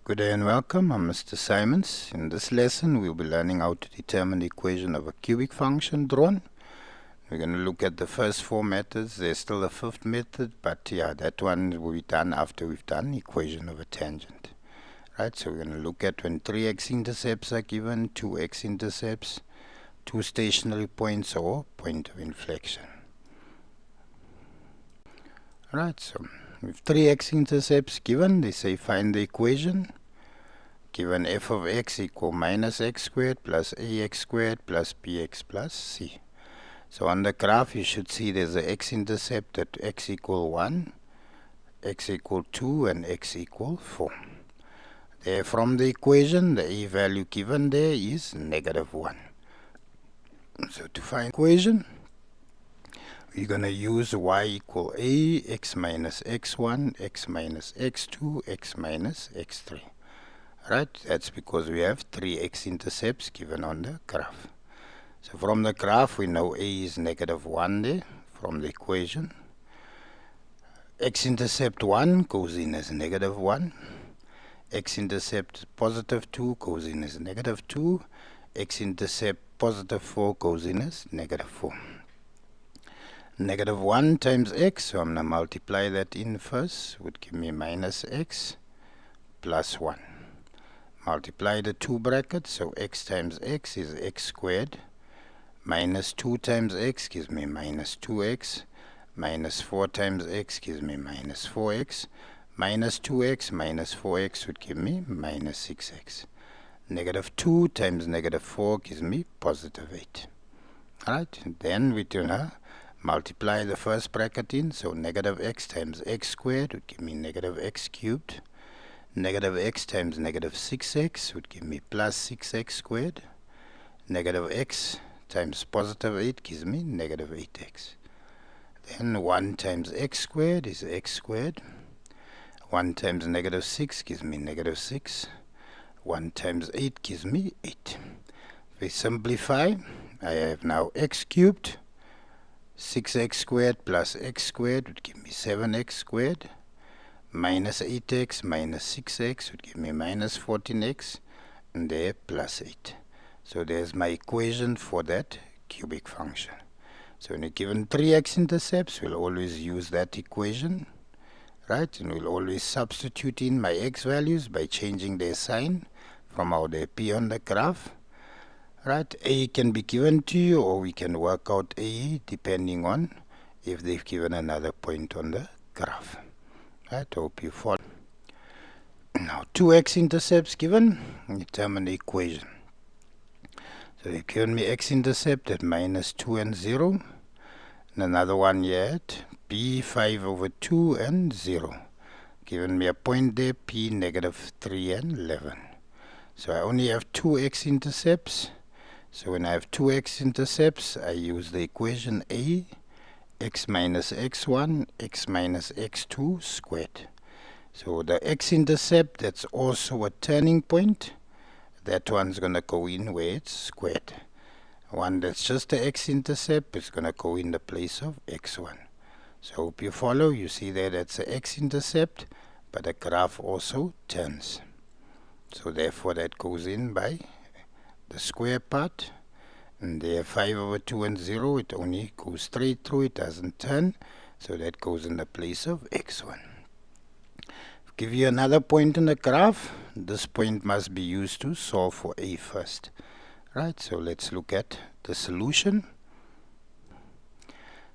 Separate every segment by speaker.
Speaker 1: Good day and welcome. I'm Mr. Simons. In this lesson, we'll be learning how to determine the equation of a cubic function drawn. We're going to look at the first four methods. There's still a fifth method, but yeah, that one will be done after we've done equation of a tangent. Right, so we're going to look at when three x-intercepts are given, two x-intercepts, two stationary points, or point of inflection. Right, so with three x-intercepts given, they say find the equation. Given f of x equal minus x squared plus ax squared plus bx plus c. So on the graph you should see there's an x-intercept at x equal 1, x equal 2 and x equal 4. There from the equation the a value given there is negative 1. So to find equation we're going to use y equal a, x minus x1, x minus x2, x minus x3. Right, that's because we have three x-intercepts given on the graph. So from the graph we know a is negative 1 there from the equation. X-intercept 1 goes in as negative 1. X-intercept positive 2 goes in as negative 2. X-intercept positive 4 goes in as negative 4. Negative 1 times x, so I'm going to multiply that in first, would give me minus x plus 1. Multiply the two brackets, so x times x is x squared. Minus 2 times x gives me minus 2x. Minus 4 times x gives me minus 4x. Minus 2x minus 4x would give me minus 6x. Negative 2 times negative 4 gives me positive 8. Alright, then we're going to multiply the first bracket in, so negative x times x squared would give me negative x cubed. Negative x times negative 6x would give me plus 6x squared. Negative x times positive 8 gives me negative 8x. Then 1 times x squared is x squared. 1 times negative 6 gives me negative 6. 1 times 8 gives me 8. If we simplify, I have now x cubed. 6x squared plus x squared would give me 7x squared. Minus 8x minus 6x would give me minus 14x, and there plus 8. So there's my equation for that cubic function. So when you're given three x-intercepts, we'll always use that equation, right? And we'll always substitute in my x values by changing their sign from how they appear on the graph. Right, a can be given to you, or we can work out a depending on if they've given another point on the graph. I hope you follow. Now, two x-intercepts given, determine the equation. So they've given me x-intercept at minus 2 and 0. And another one here at p 5 over 2 and 0. Given me a point there, p negative 3 and 11. So I only have two x-intercepts. So when I have two x-intercepts, I use the equation a, x minus x1, x minus x2 squared. So the x-intercept, that's also a turning point. That one's going to go in where it's squared. One that's just the x-intercept is going to go in the place of x1. So hope you follow. You see there that's the x-intercept, but the graph also turns. So therefore that goes in by the square part. And there 5 over 2 and 0, it only goes straight through, it doesn't turn, so that goes in the place of x1. Give you another point in the graph. This point must be used to solve for a first. Right, so let's look at the solution.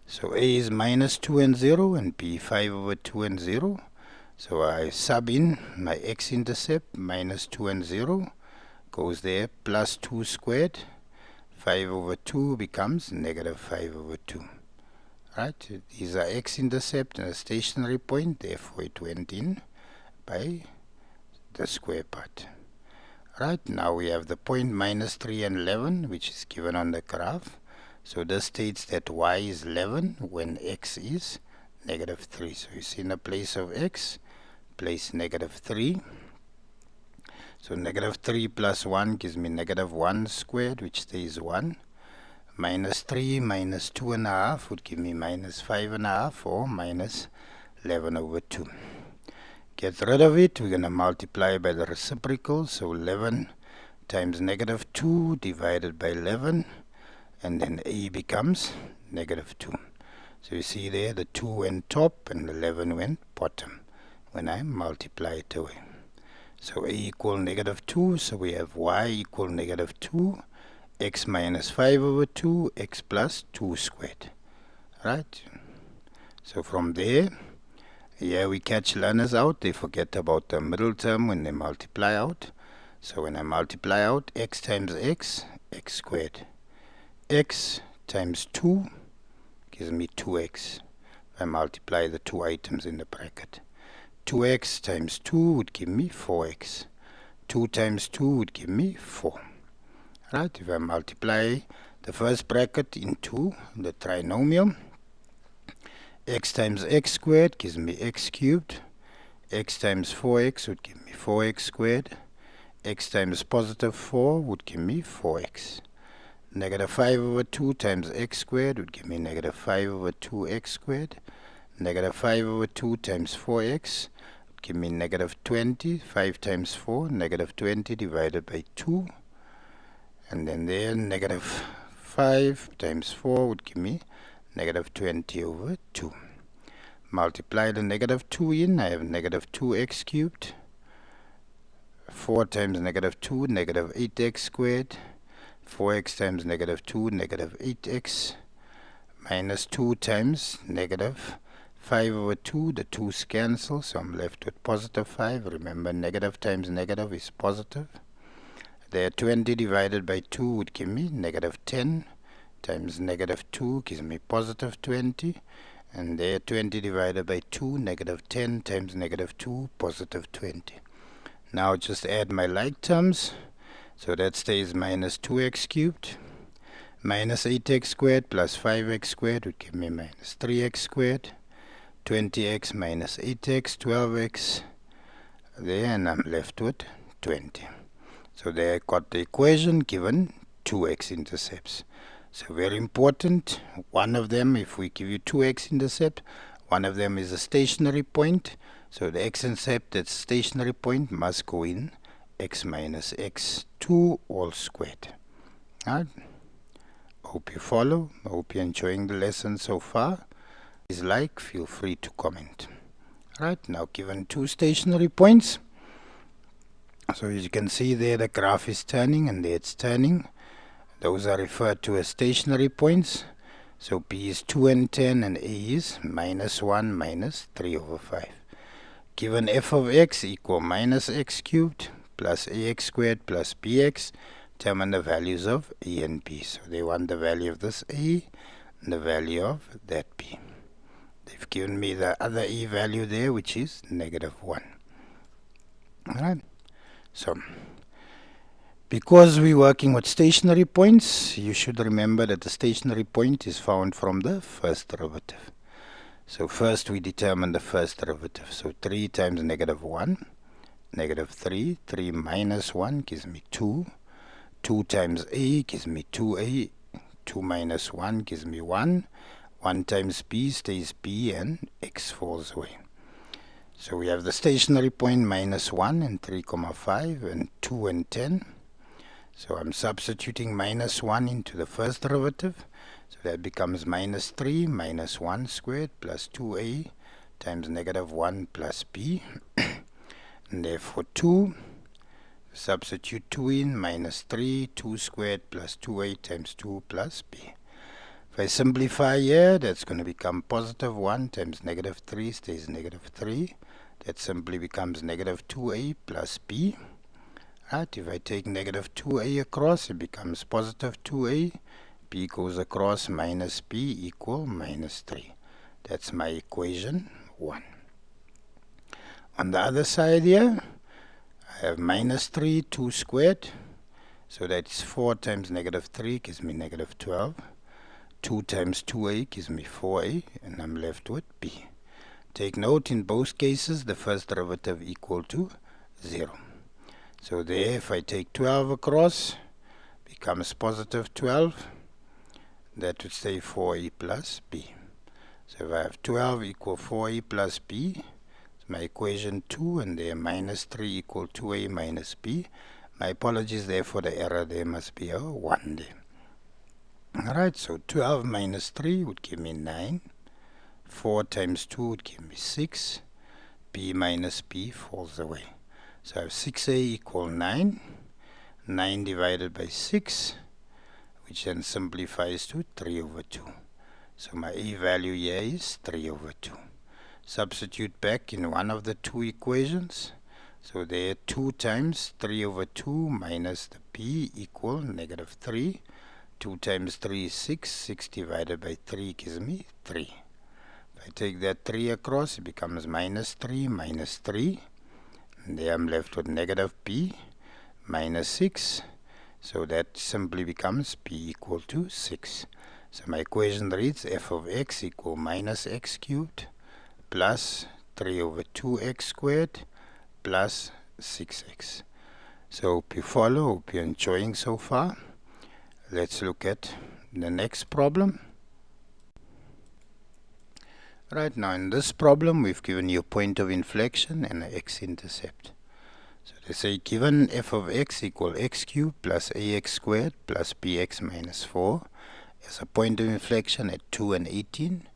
Speaker 1: So a is minus 2 and 0 and b 5 over 2 and 0. So I sub in my x-intercept, minus 2 and 0, goes there, plus 2 squared. 5 over 2 becomes negative 5 over 2. Right, these are x-intercept and a stationary point, therefore it went in by the square part. Right, now we have the point minus 3 and 11, which is given on the graph. So this states that y is 11 when x is negative 3. So you see in the place of x, place negative 3. So negative 3 plus 1 gives me negative 1 squared, which stays 1. Minus 3 minus 2.5 would give me minus 5.5, or minus 11 over 2. get rid of it, we're going to multiply by the reciprocal. So 11 times negative 2 divided by 11, and then a becomes negative 2. So you see there, the 2 went top and 11 went bottom when I multiply it away. So a equal negative 2, so we have y equal negative 2, x minus 5 over 2, x plus 2 squared. Right? So from there, yeah, we catch learners out. They forget about the middle term when they multiply out. So when I multiply out x times x, x squared. X times 2 gives me 2x. I multiply the two items in the bracket. 2x times 2 would give me 4x. 2 times 2 would give me 4. Right? If I multiply the first bracket into the trinomial, x times x squared gives me x cubed. X times 4x would give me 4x squared. X times positive 4 would give me 4x. Negative 5 over 2 times x squared would give me negative 5 over 2x squared. Negative 5 over 2 times 4x would give me negative 20. 5 times 4, negative 20 divided by 2. And then there, negative 5 times 4 would give me negative 20 over 2. Multiply the negative 2 in, I have negative 2x cubed. 4 times negative 2, negative 8x squared. 4x times negative 2, negative 8x. Minus 2 times negative 5 over 2, the 2's cancel, so I'm left with positive 5. Remember, negative times negative is positive. There, 20 divided by 2 would give me negative 10 times negative 2 gives me positive 20. And there, 20 divided by 2, negative 10 times negative 2, positive 20. Now just add my like terms. So that stays minus 2x cubed. Minus 8x squared plus 5x squared would give me minus 3x squared. 20x minus 8x, 12x. There, and I'm left with 20. So there I got the equation given 2 x-intercepts. So very important, one of them, if we give you 2 x-intercept, one of them is a stationary point. So the x-intercept, that stationary point, must go in x minus x2 all squared. Alright. Hope you follow. Hope you're enjoying the lesson so far. Please like, feel free to comment. Alright, now given 2 stationary points. So as you can see there, the graph is turning and there it's turning. Those are referred to as stationary points. So B is 2 and 10 and A is minus 1 minus 3 over 5. Given f of x equal minus x cubed plus ax squared plus bx, determine the values of a and b. So they want the value of this a and the value of that b. They've given me the other a value there, which is negative 1. Alright. So because we're working with stationary points, you should remember that the stationary point is found from the first derivative. So first we determine the first derivative. So 3 times negative 1, negative 3. 3 minus 1 gives me 2. 2 times a gives me 2a. 2 minus 1 gives me 1. 1 times b stays b and x falls away. So we have the stationary point minus 1 and 3,5 and 2 and 10. So I'm substituting minus 1 into the first derivative. So that becomes minus 3 minus 1 squared plus 2a times negative 1 plus b. And therefore 2, substitute 2 in, minus 3, 2 squared plus 2a times 2 plus b. If I simplify here, that's going to become positive 1 times negative 3 stays negative 3. That simply becomes negative 2a plus b. Right, if I take negative 2a across, it becomes positive 2a. B goes across, minus b equal minus 3. That's my equation 1. On the other side here, I have minus 3, 2 squared. So that's 4 times negative 3 gives me negative 12. 2 times 2a gives me 4a, and I'm left with b. Take note, in both cases, the first derivative equal to 0. So there, if I take 12 across, becomes positive 12. That would stay 4a plus b. So if I have 12 equal 4a plus b, my equation 2, and there minus 3 equal 2a minus b. My apologies there for the error. There must be a 1 there. Alright, so 12 minus 3 would give me 9. 4 times 2 would give me 6. b minus b falls away. So I have 6a equal 9. 9 divided by 6, which then simplifies to 3 over 2. So my a value here is 3 over 2. Substitute back in one of the two equations. So there 2 times 3 over 2 minus the b equal negative 3. 2 times 3 is 6. 6 divided by 3 gives me 3. If I take that 3 across, it becomes minus 3 minus 3. And there I'm left with negative b minus 6. So that simply becomes b equal to 6. So my equation reads f of x equal minus x cubed plus 3 over 2x squared plus 6x. So hope you follow, hope you're enjoying so far. Let's look at the next problem. Right now in this problem we've given you a point of inflection and an x-intercept. So they say given f of x equal x cubed plus ax squared plus bx minus 4 is a point of inflection at 2 and 18,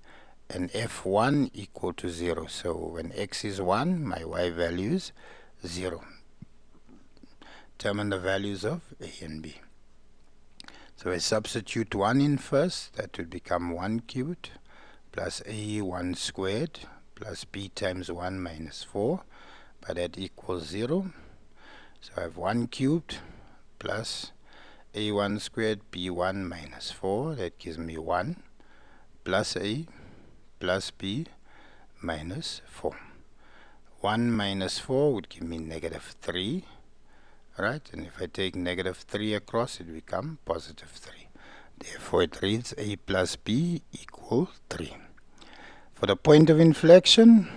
Speaker 1: and f1 equal to 0. So when x is 1, my y value is 0. Determine the values of a and b. So I substitute 1 in first. That would become 1 cubed plus a1 squared plus b times 1 minus 4. But that equals 0. So I have 1 cubed plus a1 squared b1 minus 4. That gives me 1 plus a plus b minus 4. 1 minus 4 would give me negative 3. Right? And if I take negative 3 across, it becomes positive 3. Therefore, it reads a plus b equal 3. For the point of inflection,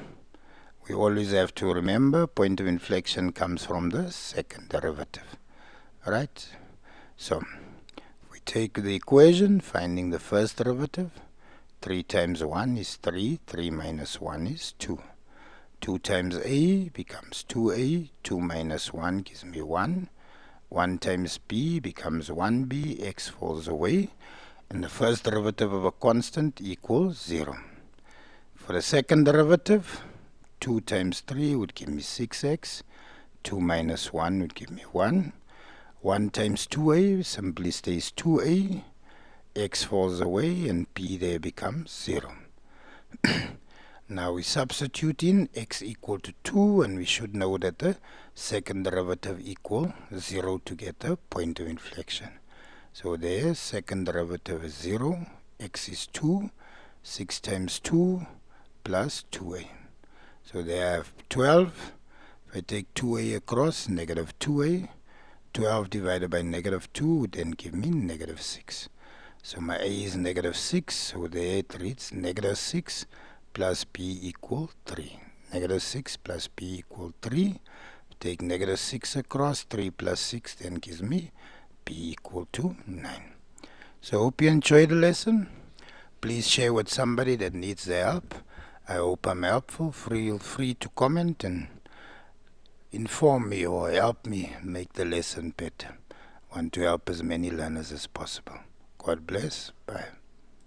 Speaker 1: we always have to remember point of inflection comes from the second derivative. Right? So, if we take the equation, finding the first derivative, 3 times 1 is 3, 3 minus 1 is 2. 2 times a becomes 2a, 2 minus 1 gives me 1. 1 times b becomes 1b, x falls away, and the first derivative of a constant equals 0. For the second derivative, 2 times 3 would give me 6x, 2 minus 1 would give me 1. 1 times 2a simply stays 2a, x falls away, and b there becomes 0. Now we substitute in x equal to 2, and we should know that the second derivative equal 0 to get the point of inflection. So there, second derivative is 0, x is 2, 6 times 2 plus 2a. So there I have 12. If I take 2a across, negative 2a. 12 divided by negative 2 would then give me negative 6. So my a is negative 6, so there it reads negative 6 plus b equal 3. Negative 6 plus b equal 3. Take negative 6 across, 3 plus 6 then gives me b equal to 9. So hope you enjoyed the lesson. Please share with somebody that needs their help. I hope I'm helpful. Feel free to comment and inform me or help me make the lesson better. I want to help as many learners as possible. God bless. Bye.